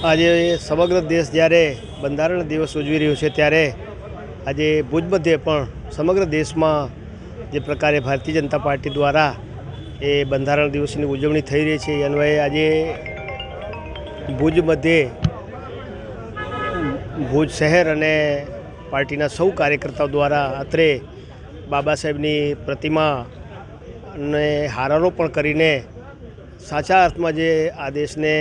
આજે સમગ્ર દેશ જ્યારે બંધારણ દિવસ ઉજવી રહ્યો છે ત્યારે આજે ભુજ મધ્યે પણ સમગ્ર દેશમાં જે પ્રકારે ભારતીય જનતા પાર્ટી દ્વારા એ બંધારણ દિવસની ઉજવણી થઈ રહી છે એ અન્વયે આજે ભુજ મધ્યે ભુજ શહેર અને પાર્ટીના સૌ કાર્યકર્તાઓ દ્વારા અત્રે બાબા સાહેબની પ્રતિમાને હારારોપણ કરીને સાચા અર્થમાં જે આ દેશને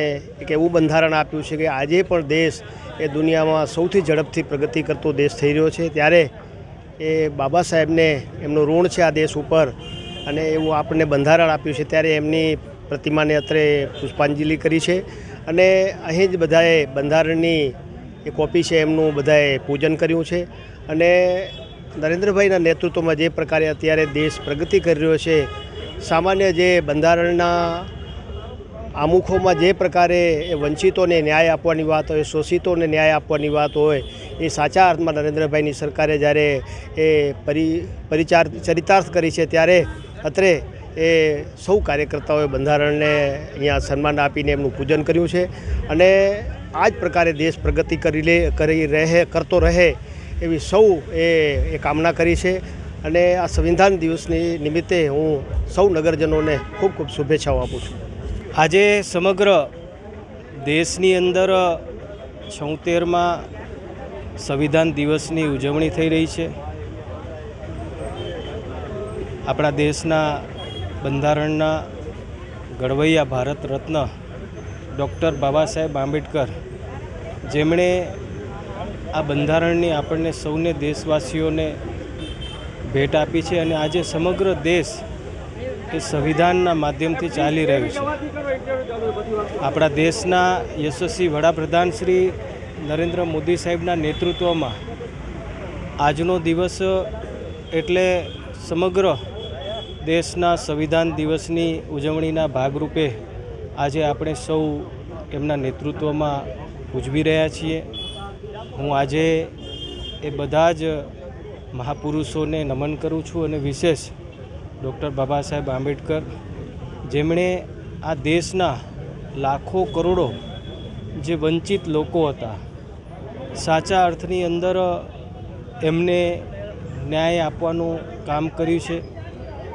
એક એવું બંધારણ આપ્યું છે કે આજે પણ દેશ એ દુનિયામાં સૌથી ઝડપથી પ્રગતિ કરતો દેશ થઈ રહ્યો છે ત્યારે એ બાબા સાહેબને એમનું ઋણ છે આ દેશ ઉપર અને એવું આપણને બંધારણ આપ્યું છે ત્યારે એમની પ્રતિમાને અત્રે પુષ્પાંજલિ કરી છે અને અહીં જ બધાએ બંધારણની એ કોપી છે એમનું બધાએ પૂજન કર્યું છે અને નરેન્દ્રભાઈના નેતૃત્વમાં જે પ્રકારે અત્યારે દેશ પ્રગતિ કરી રહ્યો છે સામાન્ય જે બંધારણના આમુખોમાં જે પ્રકારે એ વંચિતોને ન્યાય આપવાની વાત હોય, શોષિતોને ન્યાય આપવાની વાત હોય, એ સાચા અર્થમાં નરેન્દ્રભાઈની સરકારે જ્યારે એ ચરિતાર્થ કરી છે ત્યારે અત્રે એ સૌ કાર્યકર્તાઓએ બંધારણને અહીંયા સન્માન આપીને એમનું પૂજન કર્યું છે અને આ જ પ્રકારે દેશ પ્રગતિ કરતો રહે એવી સૌ એ કામના કરી છે અને આ સંવિધાન દિવસની નિમિત્તે હું સૌ નગરજનોને ખૂબ ખૂબ શુભેચ્છાઓ આપું છું. આજે સમગ્ર દેશની અંદર 76મા સંવિધાન દિવસની ઉજવણી થઈ રહી છે. આપણા દેશના બંધારણના ઘડવૈયા ભારત રત્ન ડૉક્ટર બાબા સાહેબ આંબેડકર, જેમણે આ બંધારણની આપણને સૌને દેશવાસીઓને ભેટ આપી છે અને આજે સમગ્ર દેશ એ સંવિધાનના માધ્યમથી ચાલી રહ્યું છે. આપણા દેશના યશસ્વી વડાપ્રધાન શ્રી નરેન્દ્ર મોદી સાહેબના નેતૃત્વમાં આજનો દિવસ એટલે સમગ્ર દેશના સંવિધાન દિવસની ઉજવણીના ભાગરૂપે આજે આપણે સૌ એમના નેતૃત્વમાં ઉજવી રહ્યા છીએ. હું આજે એ બધા જ મહાપુરુષોને નમન કરું છું અને વિશેષ ડૉક્ટર બાબા સાહેબ આંબેડકર, જેમણે આ દેશના લાખો કરોડો જે વંચિત લોકો હતા, સાચા અર્થની અંદર એમને ન્યાય આપવાનું કામ કર્યું છે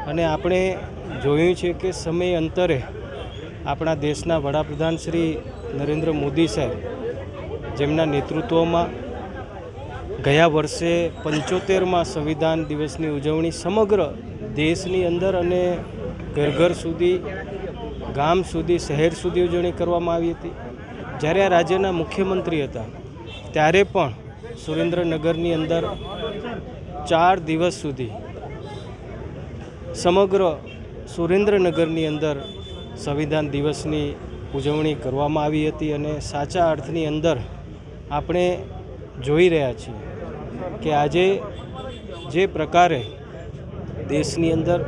અને આપણે જોયું છે કે સમય અંતરે આપણા દેશના વડાપ્રધાન શ્રી નરેન્દ્ર મોદી સાહેબ, જેમના નેતૃત્વમાં ગયા વર્ષે 75મા સંવિધાન દિવસની ઉજવણી સમગ્ર દેશની અંદર અને ઘર ઘર સુધી, ગામ સુધી, શહેર સુધી ઉજવણી કરવામાં આવી હતી. જ્યારે આ રાજ્યના મુખ્યમંત્રી હતા ત્યારે પણ સુરેન્દ્રનગરની અંદર 4 દિવસ સુધી સમગ્ર સુરેન્દ્રનગરની અંદર સંવિધાન દિવસની ઉજવણી કરવામાં આવી હતી અને સાચા અર્થની અંદર આપણે જોઈ રહ્યા છીએ કે આજે જે પ્રકારે દેશની અંદર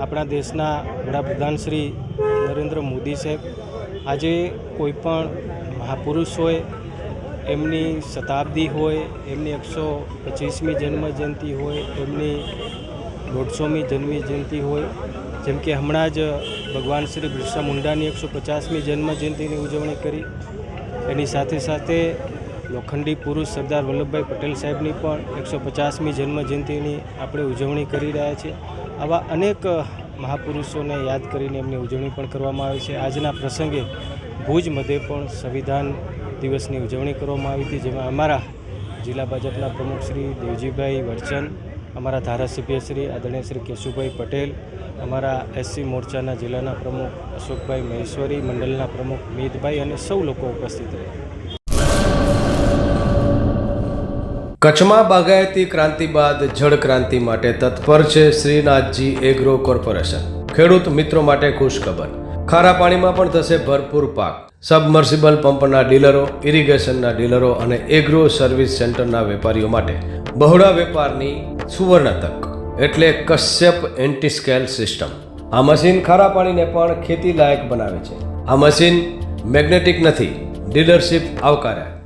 આપણા દેશના વડાપ્રધાન શ્રી નરેન્દ્ર મોદી સાહેબ આજે કોઈપણ મહાપુરુષ હોય, એમની શતાબ્દી હોય, એમની 125મી જન્મજયંતિ હોય, એમની 150મી જન્મજયંતિ હોય, જેમ કે હમણાં જ ભગવાન શ્રી બિરસા મુંડાની 150મી જન્મજયંતિની ઉજવણી કરી. એની સાથે સાથે લોખંડી પુરુષ સરદાર વલ્લભભાઈ પટેલ સાહેબની પણ 150મી જન્મજયંતિની આપણે ઉજવણી કરી રહ્યા છીએ. આવા અનેક મહાપુરુષોને યાદ કરીને એમની ઉજવણી પણ કરવામાં આવે છે. આજના પ્રસંગે ભુજ મધ્યે પણ સંવિધાન દિવસની ઉજવણી કરવામાં આવી હતી, જેમાં અમારા જિલ્લા ભાજપના પ્રમુખ શ્રી દેવજીભાઈ વરચન, અમારા ધારાસભ્ય શ્રી આદરણીય શ્રી કેશુભાઈ પટેલ, અમારા એસસી મોરચાના જિલ્લાના પ્રમુખ અશોકભાઈ મહેશ્વરી, મંડળના પ્રમુખ મીતભાઈ અને સૌ લોકો ઉપસ્થિત રહ્યા. કચ્છમાં બાગાયતી ક્રાંતિ બાદ જળ ક્રાંતિ માટે તત્પર છે શ્રીનાથજી એગ્રો કોર્પોરેશન. ખેડૂત મિત્રો માટે ખુશખબર, ખારા પાણીમાં પણ થશે ભરપૂર પાક. સબમર્સિબલ પંપના ડીલરો, ઇરિગેશનના ડીલરો અને એગ્રો સર્વિસ સેન્ટરના વેપારીઓ માટે બહોળા વેપારની સુવર્ણ તક એટલે કશ્યપ એન્ટીસ્કેલ સિસ્ટમ. આ મશીન ખારા પાણીને પણ ખેતી લાયક બનાવે છે. આ મશીન મેગ્નેટિક નથી, ડીલરશીપ આવકાર્યા.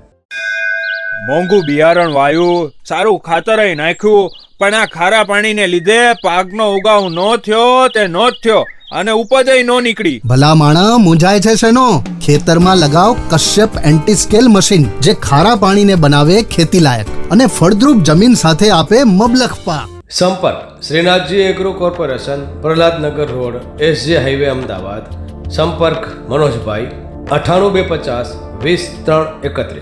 મોંઘું બિયારણ વાયું, સારું ખાતર નાખ્યું, પણ આ ખારા પાણીને લીધે પાકનો ઉગાવ ન થયો તે નો જ થયો. અને ઉપજય નો નીકળી. ભલા માણા મૂંઝાય છે શેનો? ખેતરમાં લગાવ કશ્યપ એન્ટી સ્કેલ મશીન, જે ખારા પાણીને બનાવે ખેતી લાયક અને ફળદ્રુપ જમીન સાથે આપે મબલખ પાક. સંપર્ક Shrinathji agro corporation, Prahlad Nagar road, SJ highway, Ahmedabad. સંપર્ક મનોજભાઈ 98 250 20 3 31.